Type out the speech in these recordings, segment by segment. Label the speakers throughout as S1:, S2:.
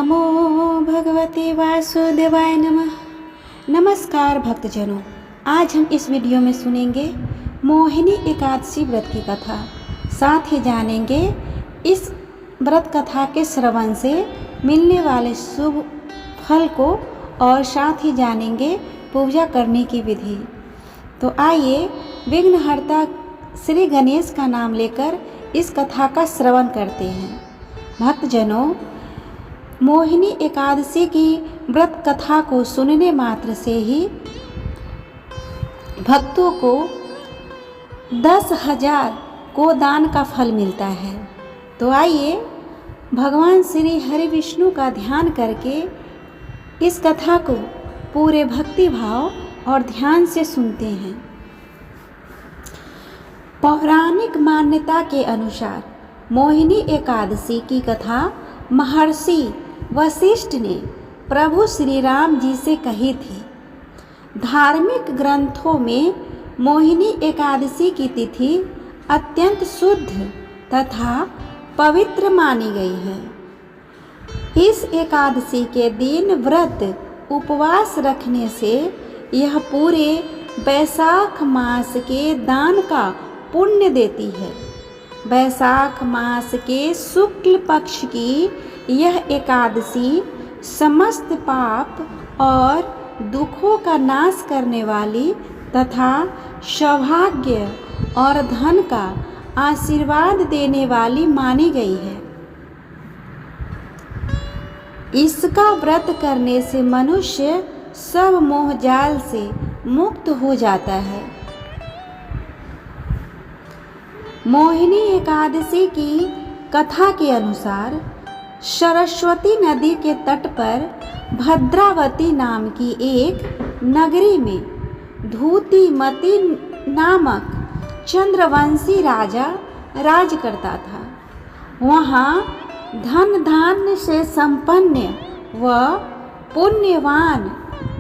S1: नमो भगवते वासुदेवाय नमः। नमस्कार भक्तजनों, आज हम इस वीडियो में सुनेंगे मोहिनी एकादशी व्रत की कथा। साथ ही जानेंगे इस व्रत कथा के श्रवण से मिलने वाले शुभ फल को और साथ ही जानेंगे पूजा करने की विधि। तो आइए विघ्नहर्ता श्री गणेश का नाम लेकर इस कथा का श्रवण करते हैं। भक्तजनों, मोहिनी एकादशी की व्रत कथा को सुनने मात्र से ही भक्तों को 10,000 गोदान का फल मिलता है। तो आइए भगवान श्री हरि विष्णु का ध्यान करके इस कथा को पूरे भक्ति भाव और ध्यान से सुनते हैं। पौराणिक मान्यता के अनुसार मोहिनी एकादशी की कथा महर्षि वशिष्ठ ने प्रभु श्री राम जी से कही थी। धार्मिक ग्रंथों में मोहिनी एकादशी की तिथि अत्यंत शुद्ध तथा पवित्र मानी गई है। इस एकादशी के दिन व्रत उपवास रखने से यह पूरे वैशाख मास के दान का पुण्य देती है। वैशाख मास के शुक्ल पक्ष की यह एकादशी समस्त पाप और दुखों का नाश करने वाली तथा सौभाग्य और धन का आशीर्वाद देने वाली मानी गई है। इसका व्रत करने से मनुष्य सब मोहजाल से मुक्त हो जाता है। मोहिनी एकादशी की कथा के अनुसार सरस्वती नदी के तट पर भद्रावती नाम की एक नगरी में धूतिमती नामक चंद्रवंशी राजा राज करता था। वहाँ धन धान्य से संपन्न व पुण्यवान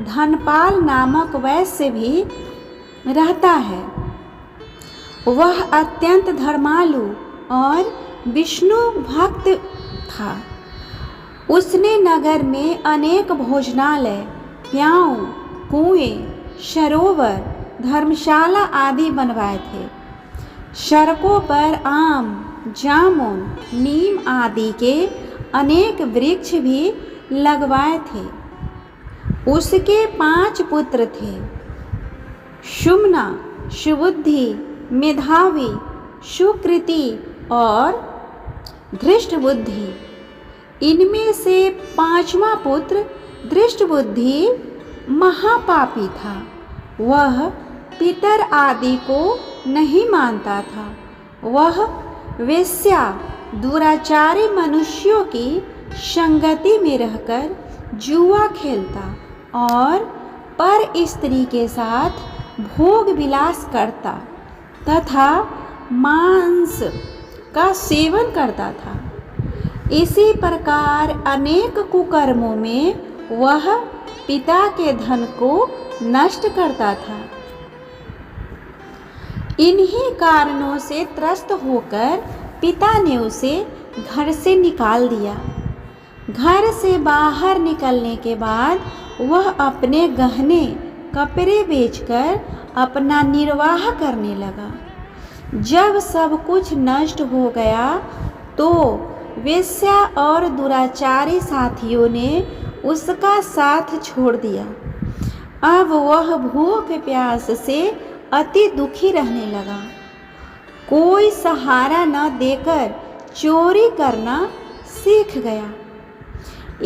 S1: धनपाल नामक वैश्य भी रहता है। वह अत्यंत धर्मालु और विष्णु भक्त था। उसने नगर में अनेक भोजनालय, प्याऊ, कुएं, सरोवर, धर्मशाला आदि बनवाए थे। सड़कों पर आम, जामुन, नीम आदि के अनेक वृक्ष भी लगवाए थे। उसके 5 पुत्र थे, सुमना, सुबुद्धि, मेधावी, सुकृति और धृष्टबुद्धि। इनमें से 5वां पुत्र धृष्टबुद्धि महापापी था। वह पितर आदि को नहीं मानता था। वह वेश्या, दुराचारी मनुष्यों की संगति में रहकर जुआ खेलता और पर स्त्री के साथ भोग विलास करता तथा मांस का सेवन करता था। इसी प्रकार अनेक कुकर्मों में वह पिता के धन को नष्ट करता था। इन्हीं कारणों से त्रस्त होकर पिता ने उसे घर से निकाल दिया। घर से बाहर निकलने के बाद वह अपने गहने कपड़े बेचकर अपना निर्वाह करने लगा। जब सब कुछ नष्ट हो गया तो वेश्या और दुराचारी साथियों ने उसका साथ छोड़ दिया। अब वह भूख प्यास से अति दुखी रहने लगा। कोई सहारा न देकर चोरी करना सीख गया।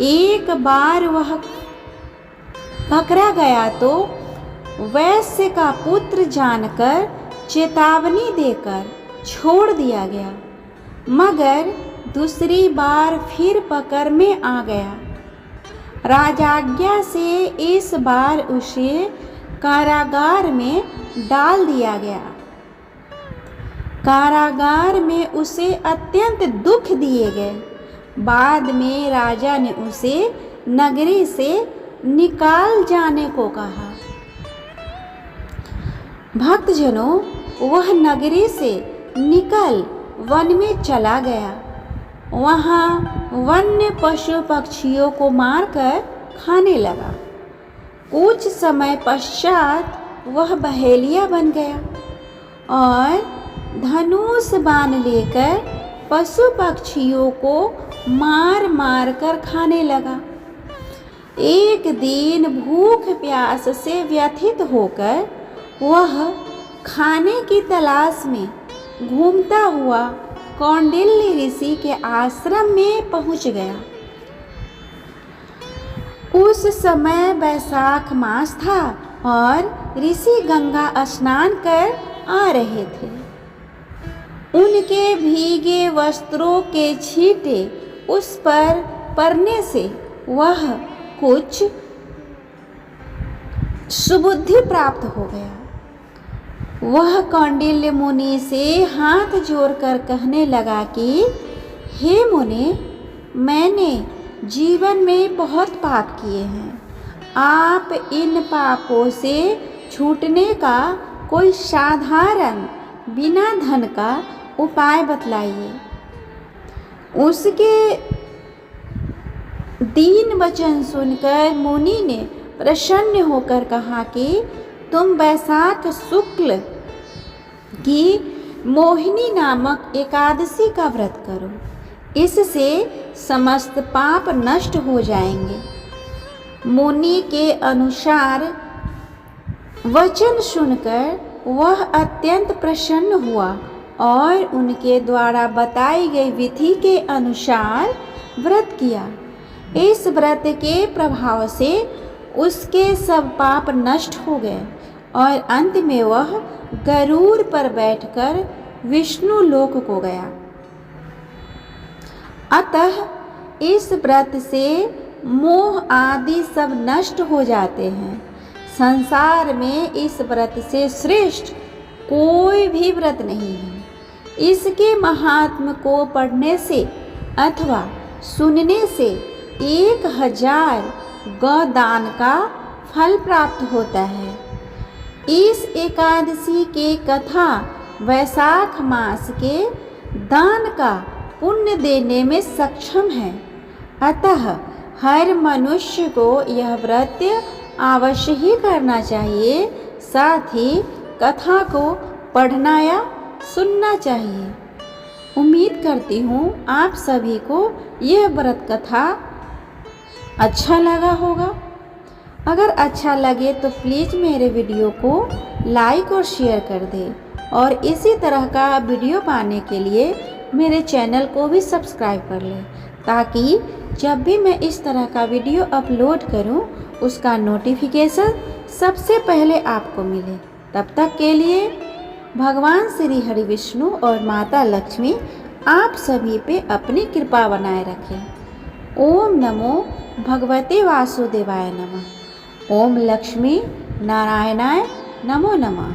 S1: एक बार वह पकड़ा गया तो वैश्य का पुत्र जानकर चेतावनी देकर छोड़ दिया गया, मगर दूसरी बार फिर पकड़ में आ गया। राजाज्ञा से इस बार उसे कारागार में डाल दिया गया। कारागार में उसे अत्यंत दुख दिए गए। बाद में राजा ने उसे नगरी से निकाल जाने को कहा। भक्तजनों, वह नगरी से निकल वन में चला गया। वहाँ वन्य पशु पक्षियों को मारकर खाने लगा। कुछ समय पश्चात वह बहेलिया बन गया और धनुष बाण लेकर पशु पक्षियों को मार मार कर खाने लगा। एक दिन भूख प्यास से व्यथित होकर वह खाने की तलाश में घूमता हुआ कौंडिल्य ऋषि के आश्रम में पहुंच गया। उस समय वैशाख मास था और ऋषि गंगा स्नान कर आ रहे थे। उनके भीगे वस्त्रों के छींटे उस पर पड़ने से वह कुछ सुबुद्धि प्राप्त हो गया। वह कौंडिल्य मुनि से हाथ जोड़कर कहने लगा कि हे मुनि, मैंने जीवन में बहुत पाप किए हैं। आप इन पापों से छूटने का कोई साधारण बिना धन का उपाय बतलाइए। उसके दीन वचन सुनकर मुनि ने प्रसन्न होकर कहा कि तुम वैशाख शुक्ल की मोहिनी नामक एकादशी का व्रत करो, इससे समस्त पाप नष्ट हो जाएंगे। मुनि के अनुसार वचन सुनकर वह अत्यंत प्रसन्न हुआ और उनके द्वारा बताई गई विधि के अनुसार व्रत किया। इस व्रत के प्रभाव से उसके सब पाप नष्ट हो गए और अंत में वह गरुड़ पर बैठकर विष्णु लोक को गया। अतः इस व्रत से मोह आदि सब नष्ट हो जाते हैं। संसार में इस व्रत से श्रेष्ठ कोई भी व्रत नहीं है। इसके महात्म्य को पढ़ने से अथवा सुनने से 1000 गौदान का फल प्राप्त होता है। इस एकादशी के कथा वैशाख मास के दान का पुण्य देने में सक्षम है। अतः हर मनुष्य को यह व्रत अवश्य ही करना चाहिए, साथ ही कथा को पढ़ना या सुनना चाहिए। उम्मीद करती हूँ आप सभी को यह व्रत कथा अच्छा लगा होगा। अगर अच्छा लगे तो प्लीज़ मेरे वीडियो को लाइक और शेयर कर दें और इसी तरह का वीडियो पाने के लिए मेरे चैनल को भी सब्सक्राइब कर लें, ताकि जब भी मैं इस तरह का वीडियो अपलोड करूं उसका नोटिफिकेशन सबसे पहले आपको मिले। तब तक के लिए भगवान श्री हरि विष्णु और माता लक्ष्मी आप सभी पे अपनी कृपा बनाए रखें। ओम नमो भगवते वासुदेवाय नमः। ओम लक्ष्मी नारायणाय नमो नमः।